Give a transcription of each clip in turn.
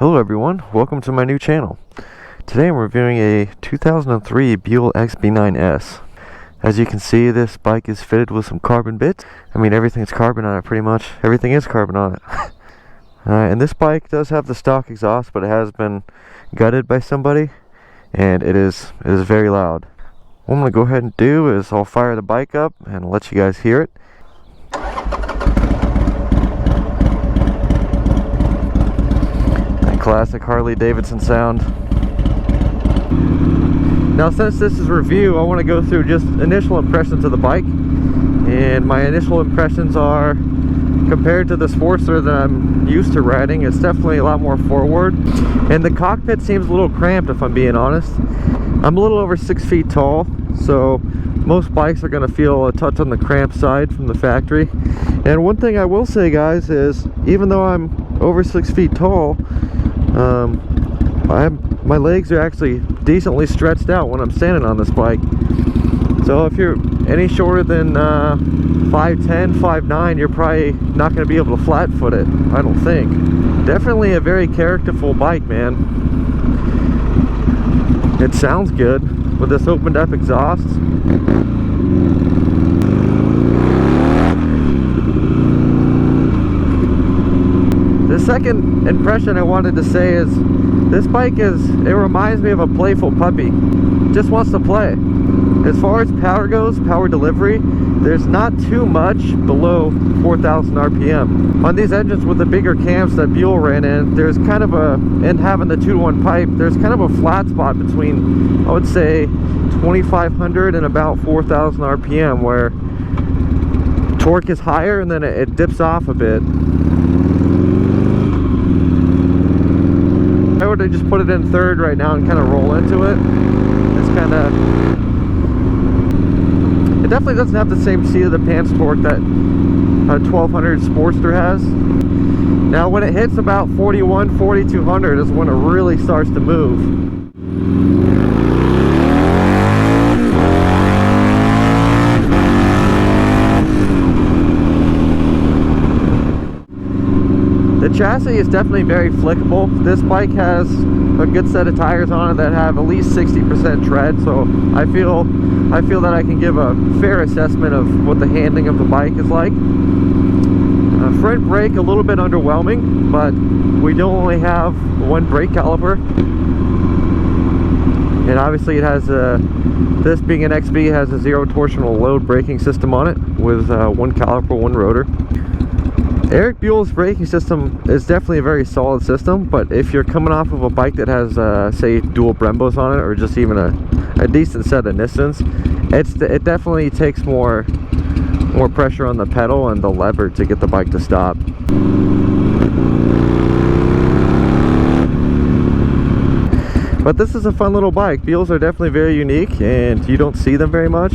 Hello everyone, welcome to my new channel. Today I'm reviewing a 2003 Buell XB9S. As you can see, this bike is fitted with some carbon bits. I mean, everything's carbon on it pretty much. Everything is carbon on it. And this bike does have the stock exhaust, but it has been gutted by somebody, and it is very loud. What I'm going to go ahead and do is I'll fire the bike up and let you guys hear it. Classic Harley Davidson sound. Now, since this is a review, I want to go through just initial impressions of the bike. And my initial impressions are, compared to the Sportster that I'm used to riding, it's definitely a lot more forward. And the cockpit seems a little cramped, if I'm being honest. I'm a little over 6 feet tall, so most bikes are going to feel a touch on the cramped side from the factory. And one thing I will say, guys, is even though I'm over 6 feet tall, my legs are actually decently stretched out when I'm standing on this bike. So if you're any shorter than 5'10", 5'9", you're probably not going to be able to flat foot it, I don't think. Definitely a very characterful bike, man. It sounds good with this opened up exhaust. The second impression I wanted to say is this bike it reminds me of a playful puppy. Just wants to play. As far as power goes, power delivery, there's not too much below 4,000 RPM. On these engines with the bigger cams that Buell ran in, there's kind of and having the 2-to-1 pipe, there's kind of a flat spot between, I would say, 2,500 and about 4,000 RPM, where torque is higher and then it dips off a bit. I would just put it in third right now and kind of roll into it. It's kind of, it definitely doesn't have the same seat of the pants torque that a 1200 Sportster has. Now when it hits about 41, 4200 is when it really starts to move. The chassis is definitely very flickable. This bike has a good set of tires on it that have at least 60% tread, so I feel that I can give a fair assessment of what the handling of the bike is like. Front brake a little bit underwhelming, but we do only have one brake caliper, and obviously it has this being an XB has a zero torsional load braking system on it with one caliper, one rotor. Eric Buell's braking system is definitely a very solid system, but if you're coming off of a bike that has, say, dual Brembos on it, or just even a decent set of Nissans, it definitely takes more pressure on the pedal and the lever to get the bike to stop. But this is a fun little bike. Buells are definitely very unique, and you don't see them very much.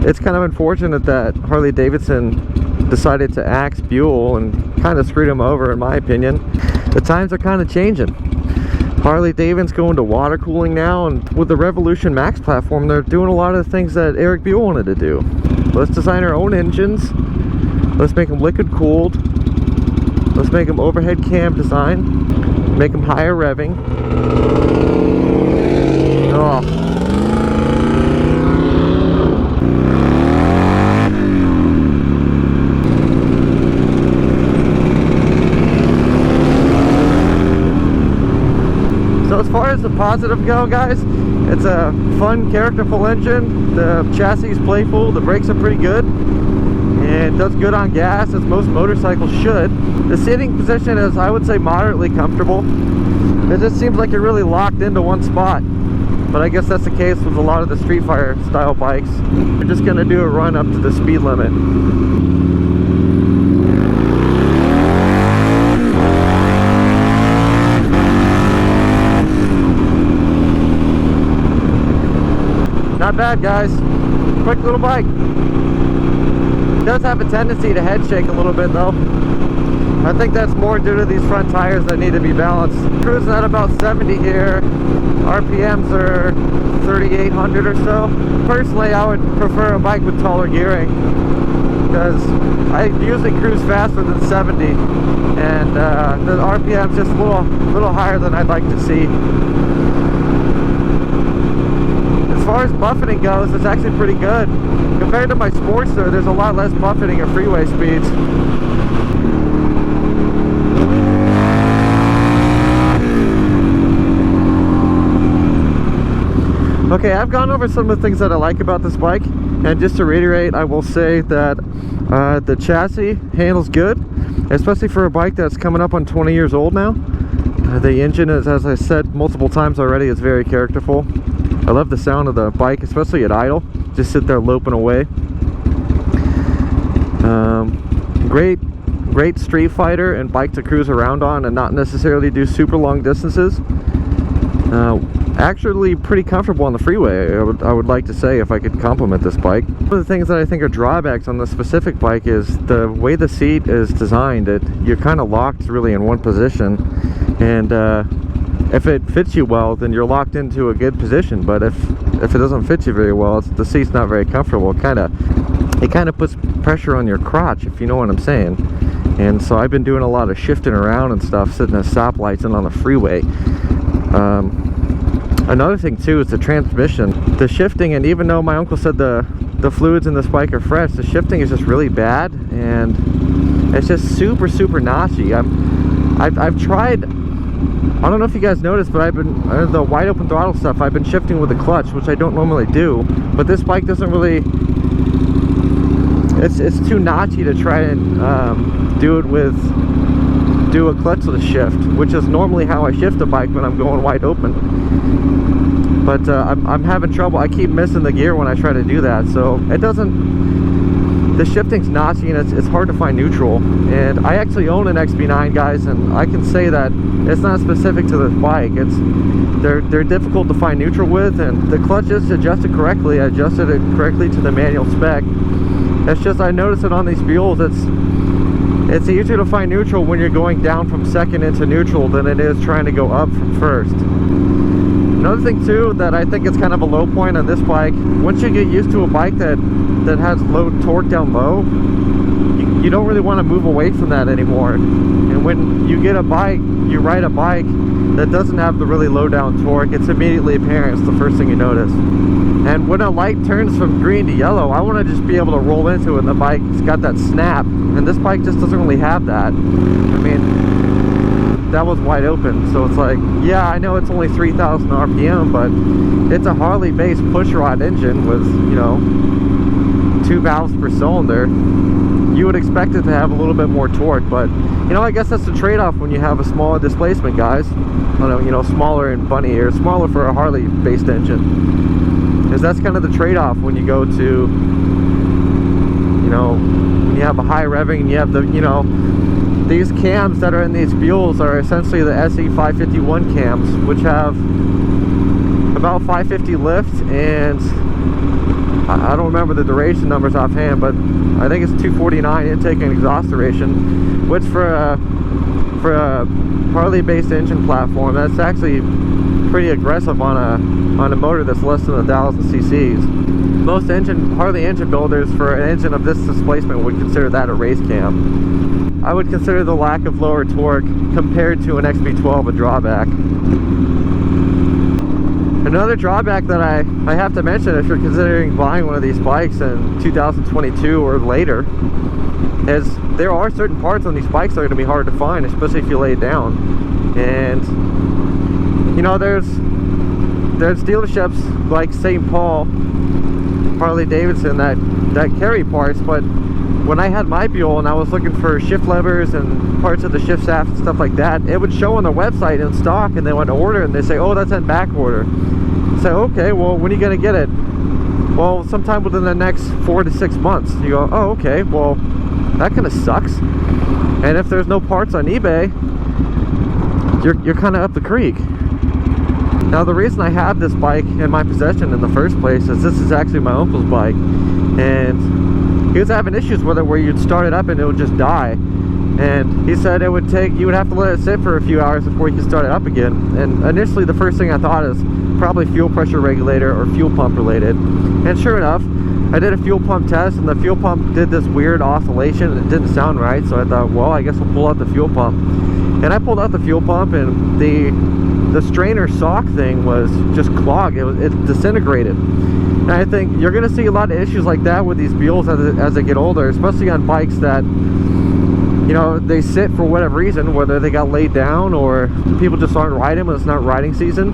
It's kind of unfortunate that Harley Davidson decided to axe Buell and kind of screwed him over, in my opinion. The times are kind of changing. Harley Davidson's going to water cooling now, and with the Revolution Max platform, they're doing a lot of the things that Eric Buell wanted to do. Let's design our own engines. Let's make them liquid cooled. Let's make them overhead cam design. Make them higher revving. Oh. So as far as the positive go, guys, it's a fun, characterful engine. The chassis is playful, the brakes are pretty good, and does good on gas, as most motorcycles should. The sitting position is, I would say, moderately comfortable. It just seems like you're really locked into one spot. But I guess that's the case with a lot of the Street Fighter style bikes. You're just gonna do a run up to the speed limit. Not bad, guys. Quick little bike. It does have a tendency to head shake a little bit though. I think that's more due to these front tires that need to be balanced. Cruising at about 70 here. RPMs are 3,800 or so. Personally, I would prefer a bike with taller gearing. because I usually cruise faster than 70, and the RPM is just a little higher than I'd like to see. As far as buffeting goes, it's actually pretty good. Compared to my Sportster, there's a lot less buffeting at freeway speeds. Okay, I've gone over some of the things that I like about this bike, and just to reiterate, I will say that the chassis handles good, especially for a bike that's coming up on 20 years old now. The engine is, as I said multiple times already, is very characterful. I love the sound of the bike, especially at idle. Just sit there loping away. Great street fighter and bike to cruise around on and not necessarily do super long distances. Actually pretty comfortable on the freeway, I would like to say, if I could compliment this bike. One of the things that I think are drawbacks on this specific bike is the way the seat is designed. You're kind of locked really in one position, and if it fits you well, then you're locked into a good position. But if it doesn't fit you very well, the seat's not very comfortable. It kind of puts pressure on your crotch, if you know what I'm saying. And so I've been doing a lot of shifting around and stuff, sitting at stoplights and on the freeway. Another thing too is the transmission, the shifting, and even though my uncle said the fluids in this bike are fresh, the shifting is just really bad, and it's just super notchy. I've tried, I don't know if you guys noticed, but I've been the wide open throttle stuff, I've been shifting with the clutch, which I don't normally do, but this bike doesn't really, it's too notchy to try and do a clutchless shift, which is normally how I shift a bike when I'm going wide open. But I'm having trouble. I keep missing the gear when I try to do that, so the shifting's notchy, and it's hard to find neutral. And I actually own an XB9, guys, and I can say that it's not specific to this bike. They're difficult to find neutral with, and the clutch is adjusted correctly. I adjusted it correctly to the manual spec. It's just, I noticed it on these Buells, it's easier to find neutral when you're going down from second into neutral than it is trying to go up from first. Another thing too that I think is kind of a low point on this bike, once you get used to a bike that has low torque down low, you don't really want to move away from that anymore. And when you get a bike, you ride a bike that doesn't have the really low down torque, it's immediately apparent. It's the first thing you notice. And when a light turns from green to yellow, I want to just be able to roll into it, and the bike's got that snap, and this bike just doesn't really have that. I mean, that was wide open, so it's like, yeah, I know it's only 3,000 RPM, but it's a Harley based pushrod engine with, you know, 2 valves per cylinder. You would expect it to have a little bit more torque, but you know, I guess that's the trade-off when you have a smaller displacement, guys. I don't know, you know, smaller and funny, or smaller for a Harley based engine, because that's kind of the trade-off when you go to, you know, when you have a high revving and you have the, you know, these cams that are in these Buells are essentially the SE 551 cams, which have about 550 lift, and I don't remember the duration numbers offhand, but I think it's 249 intake and exhaust duration, which for a Harley based engine platform, that's actually pretty aggressive on a motor that's less than 1,000 cc's. Most Harley engine builders for an engine of this displacement would consider that a race cam. I would consider the lack of lower torque compared to an XB12 a drawback. Another drawback that I have to mention if you're considering buying one of these bikes in 2022 or later is there are certain parts on these bikes that are going to be hard to find, especially if you lay it down. And you know, there's dealerships like St. Paul, Harley Davidson that carry parts, but when I had my Buell and I was looking for shift levers and parts of the shift shaft and stuff like that, it would show on the website in stock, and they went to order and they say, oh, that's in back order. So okay, well, when are you gonna get it? Well, sometime within the next 4 to 6 months. You go, oh, okay, well, that kind of sucks. And if there's no parts on eBay, you're kind of up the creek. Now, the reason I have this bike in my possession in the first place is this is actually my uncle's bike, and he was having issues with it where you'd start it up and it would just die. And he said you would have to let it sit for a few hours before you could start it up again. And initially the first thing I thought is probably fuel pressure regulator or fuel pump related. And sure enough, I did a fuel pump test, and the fuel pump did this weird oscillation and it didn't sound right. So I thought, well, I guess we'll pull out the fuel pump. And I pulled out the fuel pump, and the strainer sock thing was just clogged. It disintegrated. And I think you're going to see a lot of issues like that with these Buells as they get older, especially on bikes that, you know, they sit for whatever reason, whether they got laid down or people just aren't riding when it's not riding season.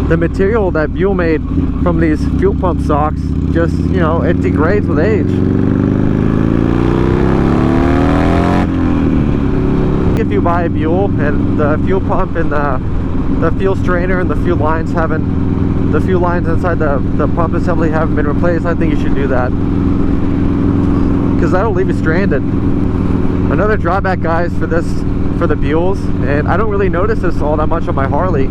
The material that Buell made from these fuel pump socks just, you know, it degrades with age. If you buy a Buell and the fuel pump and the fuel strainer and the fuel lines inside the pump assembly haven't been replaced, I think you should do that, because that'll leave you stranded. Another drawback, guys, for the Buells, and I don't really notice this all that much on my Harley,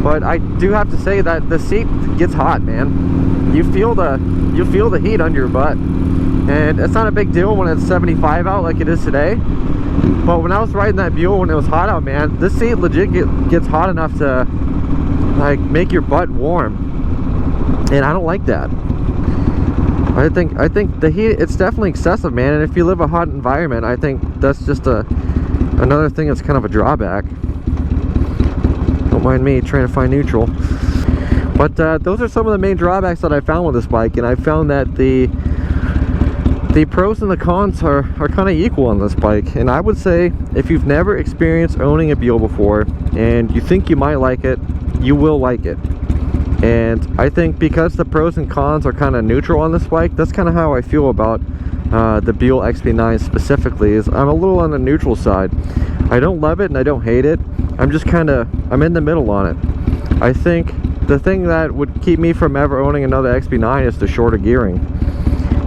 but I do have to say that the seat gets hot, man. You feel the heat under your butt, and it's not a big deal when it's 75 out like it is today. But when I was riding that Buell when it was hot out, man, this seat legit gets hot enough to like make your butt warm, and I don't like that. I think the heat, it's definitely excessive, man. And if you live a hot environment, I think that's just another thing that's kind of a drawback. Don't mind me trying to find neutral. But those are some of the main drawbacks that I found with this bike, and I found that the pros and the cons are kind of equal on this bike. And I would say if you've never experienced owning a Buell before and you think you might like it, you will like it. And I think because the pros and cons are kind of neutral on this bike, that's kind of how I feel about the Buell XB9 specifically. Is I'm a little on the neutral side. I don't love it and I don't hate it. I'm in the middle on it. I think the thing that would keep me from ever owning another XB9 is the shorter gearing.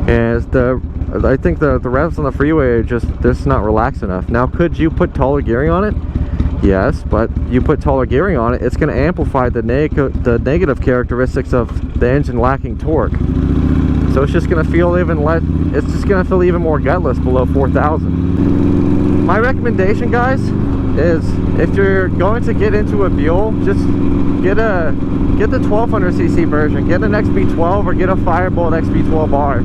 And I think the revs on the freeway are just not relaxed enough. Now, could you put taller gearing on it? Yes, but you put taller gearing on it, it's going to amplify the negative characteristics of the engine lacking torque. So it's just going to feel even less. It's just going to feel even more gutless below 4,000. My recommendation, guys, is if you're going to get into a Buell, just get the 1200cc version. Get an XB12 or get a Firebolt XB12R.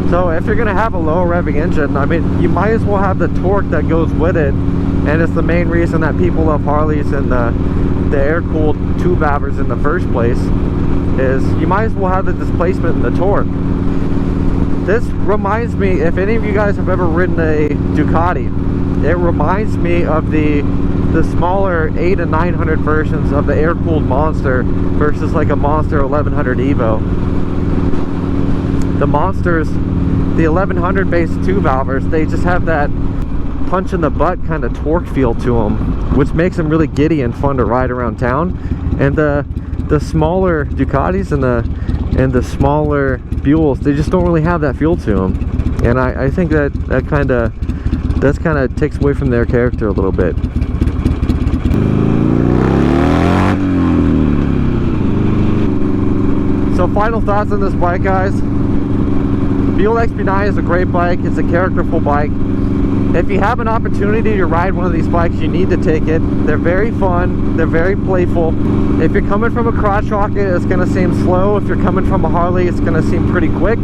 So if you're going to have a low revving engine, I mean, you might as well have the torque that goes with it. And it's the main reason that people love Harleys and the air-cooled tube valves in the first place, is you might as well have the displacement and the torque. This reminds me, if any of you guys have ever ridden a Ducati, it reminds me of the smaller 800 and 900 versions of the air-cooled Monster versus like a Monster 1100 Evo. The Monsters, the 1100 based tube valves, they just have that punch in the butt kind of torque feel to them, which makes them really giddy and fun to ride around town. And the smaller Ducatis and the smaller Buells, they just don't really have that feel to them. And I think that kind of takes away from their character a little bit. So final thoughts on this bike, guys. Buell XB9 is a great bike. It's a characterful bike. If you have an opportunity to ride one of these bikes, you need to take it. They're very fun. They're very playful. If you're coming from a crotch rocket, it's going to seem slow. If you're coming from a Harley, it's going to seem pretty quick.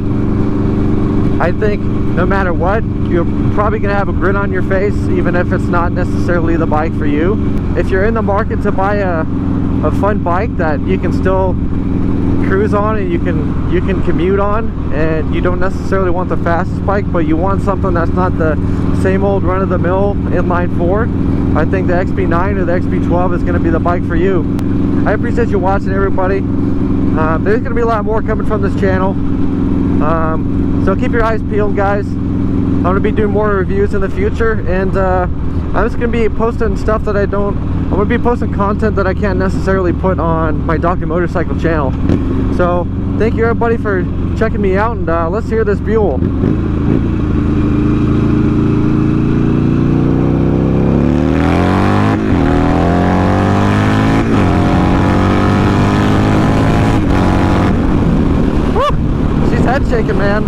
I think no matter what, you're probably going to have a grin on your face, even if it's not necessarily the bike for you. If you're in the market to buy a fun bike that you can still cruise on and you can commute on, and you don't necessarily want the fastest bike, but you want something that's not the same old run-of-the-mill inline 4, I think the XB9 or the XB12 is going to be the bike for you. I appreciate you watching, everybody. There's going to be a lot more coming from this channel, so keep your eyes peeled, guys. I'm going to be doing more reviews in the future, and I'm just going to be posting stuff that I'm going to be posting content that I can't necessarily put on my Dr. Motorcycle channel. So thank you, everybody, for checking me out, and let's hear this Buell. Woo! She's head shaking, man.